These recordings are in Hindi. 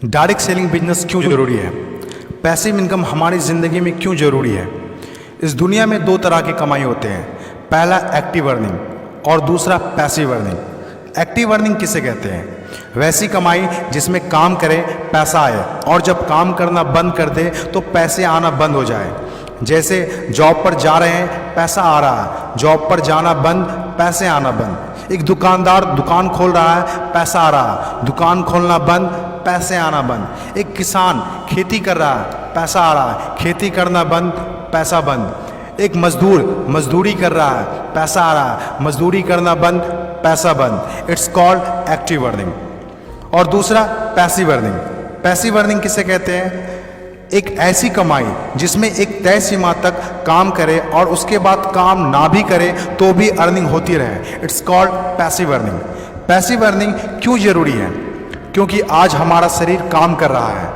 डायरेक्ट सेलिंग बिजनेस क्यों ज़रूरी है? पैसिव इनकम हमारी ज़िंदगी में क्यों ज़रूरी है? इस दुनिया में दो तरह के कमाई होते हैं, पहला एक्टिव अर्निंग और दूसरा पैसिव अर्निंग। एक्टिव अर्निंग किसे कहते हैं? वैसी कमाई जिसमें काम करें पैसा आए और जब काम करना बंद कर दे तो पैसे आना बंद हो जाए। जैसे जॉब पर जा रहे हैं पैसा आ रहा है, जॉब पर जाना बंद पैसे आना बंद। एक दुकानदार दुकान खोल रहा है पैसा आ रहा है, दुकान खोलना बंद पैसे आना बंद। एक किसान खेती कर रहा है पैसा आ रहा है, खेती करना बंद पैसा बंद। एक मजदूर मजदूरी कर रहा है पैसा आ रहा है, मजदूरी करना बंद पैसा बंद। It's called active earning. और दूसरा पैसिव अर्निंग। पैसिव अर्निंग किसे कहते हैं? एक ऐसी कमाई जिसमें एक तय सीमा तक काम करे और उसके बाद काम ना भी करे तो भी अर्निंग होती रहे। It's called passive earning. Passive earning क्यों जरूरी है? क्योंकि आज हमारा शरीर काम कर रहा है,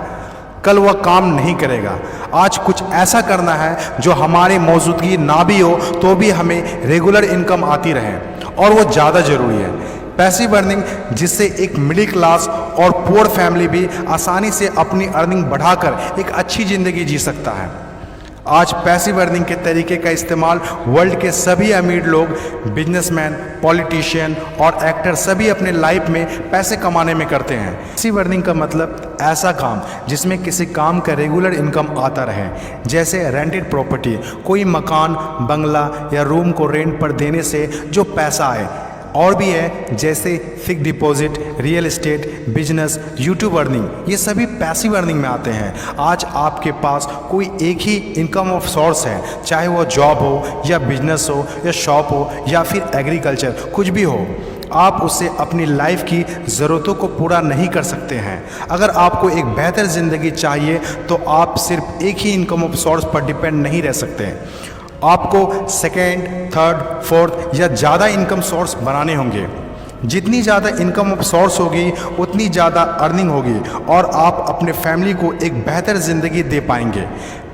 कल वह काम नहीं करेगा। आज कुछ ऐसा करना है जो हमारी मौजूदगी ना भी हो तो भी हमें रेगुलर इनकम आती रहे, और वो ज़्यादा ज़रूरी है। पैसिव अर्निंग जिससे एक मिडिल क्लास और पुअर फैमिली भी आसानी से अपनी अर्निंग बढ़ाकर एक अच्छी ज़िंदगी जी सकता है। आज पैसिव अर्निंग के तरीके का इस्तेमाल वर्ल्ड के सभी अमीर लोग, बिजनेसमैन, पॉलिटिशियन और एक्टर सभी अपने लाइफ में पैसे कमाने में करते हैं। पैसिव अर्निंग का मतलब ऐसा काम जिसमें किसी काम का रेगुलर इनकम आता रहे, जैसे रेंटेड प्रॉपर्टी, कोई मकान, बंगला या रूम को रेंट पर देने से जो पैसा आए। और भी है जैसे fix deposit, real estate, business, YouTube earning, ये सभी पैसिव अर्निंग में आते हैं। आज आपके पास कोई एक ही इनकम ऑफ सोर्स है, चाहे वो जॉब हो या बिजनेस हो या शॉप हो या फिर एग्रीकल्चर, कुछ भी हो। आप उससे अपनी लाइफ की ज़रूरतों को पूरा नहीं कर सकते हैं। अगर आपको एक बेहतर ज़िंदगी चाहिए तो आप सिर्फ एक ही इनकम ऑफ सोर्स पर डिपेंड नहीं रह सकते। आपको सेकेंड, थर्ड, फोर्थ या ज़्यादा इनकम सोर्स बनाने होंगे। जितनी ज़्यादा इनकम ऑफ सोर्स होगी उतनी ज़्यादा अर्निंग होगी और आप अपने फैमिली को एक बेहतर ज़िंदगी दे पाएंगे।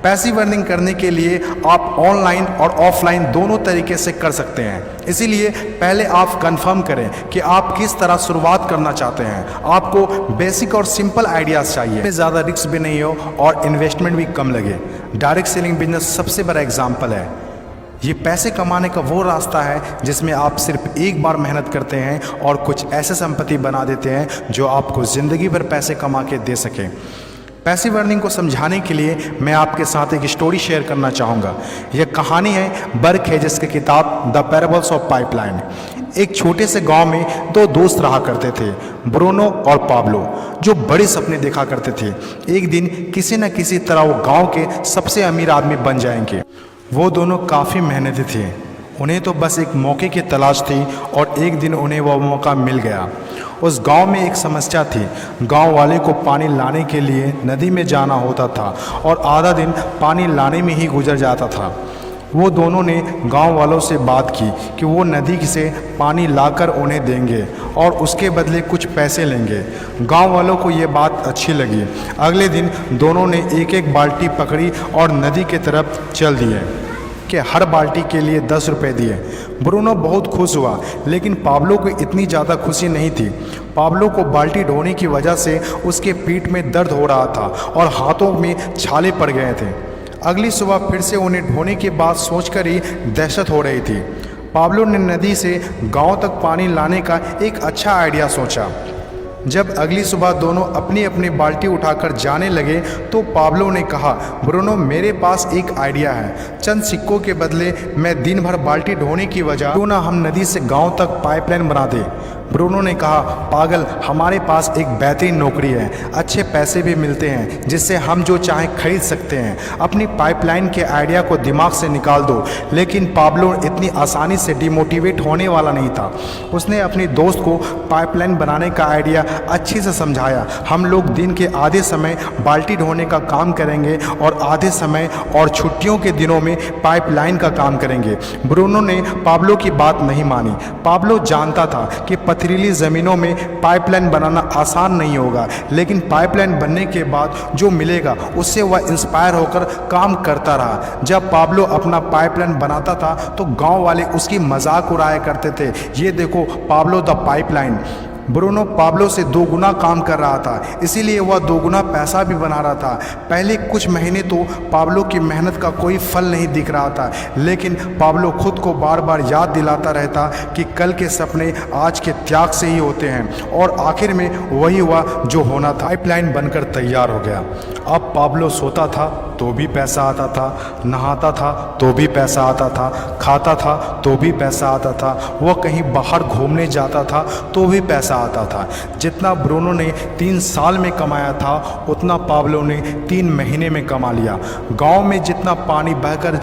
पैसिव अर्निंग करने के लिए आप ऑनलाइन और ऑफलाइन दोनों तरीके से कर सकते हैं। इसीलिए पहले आप कंफर्म करें कि आप किस तरह शुरुआत करना चाहते हैं। आपको बेसिक और सिंपल आइडियाज़ चाहिए, ज़्यादा रिस्क भी नहीं हो और इन्वेस्टमेंट भी कम लगे। डायरेक्ट सेलिंग बिजनेस सबसे बड़ा एग्जाम्पल है। ये पैसे कमाने का वो रास्ता है जिसमें आप सिर्फ एक बार मेहनत करते हैं और कुछ ऐसे संपत्ति बना देते हैं जो आपको ज़िंदगी भर पैसे कमा के दे सकें। पैसिव अर्निंग को समझाने के लिए मैं आपके साथ एक स्टोरी शेयर करना चाहूँगा। यह कहानी है बर्क हेजेस की किताब द पैराबल्स ऑफ पाइपलाइन। एक छोटे से गांव में दो दोस्त रहा करते थे, ब्रूनो और पाब्लो, जो बड़े सपने देखा करते थे। एक दिन किसी न किसी तरह वो गांव के सबसे अमीर आदमी बन जाएंगे। वो दोनों काफ़ी मेहनती थे, उन्हें तो बस एक मौके की तलाश थी और एक दिन उन्हें वह मौका मिल गया। उस गांव में एक समस्या थी। गांव वाले को पानी लाने के लिए नदी में जाना होता था और आधा दिन पानी लाने में ही गुजर जाता था। वो दोनों ने गांव वालों से बात की कि वो नदी से पानी लाकर उन्हें देंगे और उसके बदले कुछ पैसे लेंगे। गांव वालों को ये बात अच्छी लगी। अगले दिन दोनों ने एक एक बाल्टी पकड़ी और नदी की तरफ चल दिए कि हर बाल्टी के लिए 10 रुपये दिए। ब्रूनो बहुत खुश हुआ, लेकिन पाब्लो को इतनी ज़्यादा खुशी नहीं थी। पाब्लो को बाल्टी ढोने की वजह से उसके पीठ में दर्द हो रहा था और हाथों में छाले पड़ गए थे। अगली सुबह फिर से उन्हें ढोने की बात सोचकर ही दहशत हो रही थी। पाब्लो ने नदी से गांव तक पानी लाने का एक अच्छा आइडिया सोचा। जब अगली सुबह दोनों अपनी अपनी बाल्टी उठाकर जाने लगे तो पाब्लो ने कहा, ब्रूनो मेरे पास एक आइडिया है। चंद सिक्कों के बदले मैं दिन भर बाल्टी ढोने की वजह क्यों ना हम नदी से गांव तक पाइपलाइन बना दें। ब्रूनो ने कहा, पागल, हमारे पास एक बेहतरीन नौकरी है, अच्छे पैसे भी मिलते हैं जिससे हम जो चाहें खरीद सकते हैं। अपनी पाइपलाइन के आइडिया को दिमाग से निकाल दो। लेकिन पाब्लो इतनी आसानी से डिमोटिवेट होने वाला नहीं था। उसने अपने दोस्त को पाइपलाइन बनाने का आइडिया अच्छे से समझाया। हम लोग दिन के आधे समय बाल्टी ढोने का काम करेंगे और आधे समय और छुट्टियों के दिनों में पाइपलाइन का काम करेंगे। ब्रूनो ने पाब्लो की बात नहीं मानी। पाब्लो जानता था कि पथरीली ज़मीनों में पाइपलाइन बनाना आसान नहीं होगा, लेकिन पाइपलाइन बनने के बाद जो मिलेगा उससे वह इंस्पायर होकर काम करता रहा। जब पाब्लो अपना पाइपलाइन बनाता था तो गांव वाले उसकी मजाक उड़ाया करते थे, ये देखो Pablo the pipeline. Bruno Pablo से 2 गुना काम कर रहा था, इसीलिए वह 2 गुना पैसा भी बना रहा था। पहले कुछ महीने तो पाब्लो की मेहनत का कोई फल नहीं दिख रहा था, लेकिन पाब्लो खुद को बार बार याद दिलाता रहता कि कल के सपने आज के त्याग से ही होते हैं, और आखिर में वही हुआ जो होना था। पाइपलाइन बनकर तैयार हो गया। अब पाब्लो सोता था तो भी पैसा आता था, नहाता था तो भी पैसा आता था, खाता था तो भी पैसा आता था, वह कहीं बाहर घूमने जाता था तो भी पैसा आता था। जितना ब्रूनो ने 3 साल में कमाया था उतना पाब्लो ने 3 महीने में कमा लिया। गांव में जितना पानी बहकर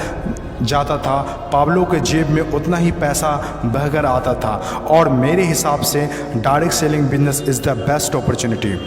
जाता था, पाब्लो के जेब में उतना ही पैसा बहकर आता था। और मेरे हिसाब से direct selling business is the best opportunity.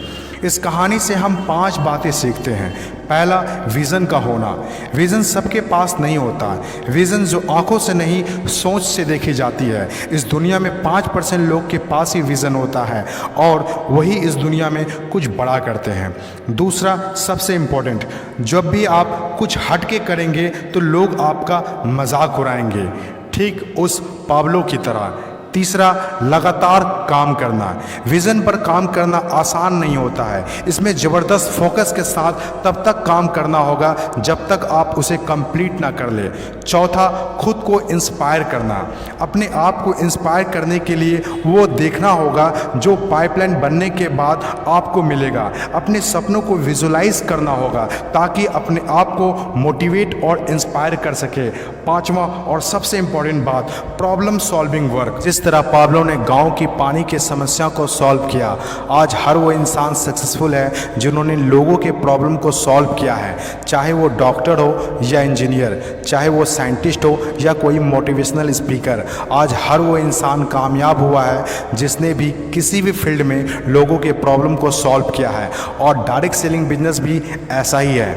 इस कहानी से हम 5 बातें सीखते हैं। पहला, विज़न का होना। विज़न सबके पास नहीं होता। विज़न जो आंखों से नहीं सोच से देखी जाती है। इस दुनिया में 5% लोग के पास ही विज़न होता है और वही इस दुनिया में कुछ बड़ा करते हैं। दूसरा, सबसे इम्पोर्टेंट, जब भी आप कुछ हट के करेंगे तो लोग आपका मजाक उड़ाएंगे, ठीक उस पाब्लो की तरह। तीसरा, लगातार काम करना। विज़न पर काम करना आसान नहीं होता है, इसमें ज़बरदस्त फोकस के साथ तब तक काम करना होगा जब तक आप उसे कंप्लीट ना कर ले। चौथा, खुद को इंस्पायर करना। अपने आप को इंस्पायर करने के लिए वो देखना होगा जो पाइपलाइन बनने के बाद आपको मिलेगा। अपने सपनों को विजुलाइज करना होगा ताकि अपने आप को मोटिवेट और इंस्पायर कर सके। पांचवा और सबसे इम्पॉर्टेंट बात, प्रॉब्लम सॉल्विंग वर्क। जिस तरह पाब्लो ने गांव की पानी की समस्या को सॉल्व किया, आज हर वो इंसान सक्सेसफुल है जिन्होंने लोगों के प्रॉब्लम को सॉल्व किया है, चाहे वो डॉक्टर हो या इंजीनियर, चाहे वो साइंटिस्ट हो या कोई मोटिवेशनल स्पीकर। आज हर वो इंसान कामयाब हुआ है जिसने भी किसी भी फील्ड में लोगों के प्रॉब्लम को सॉल्व किया है, और डायरेक्ट सेलिंग बिजनेस भी ऐसा ही है।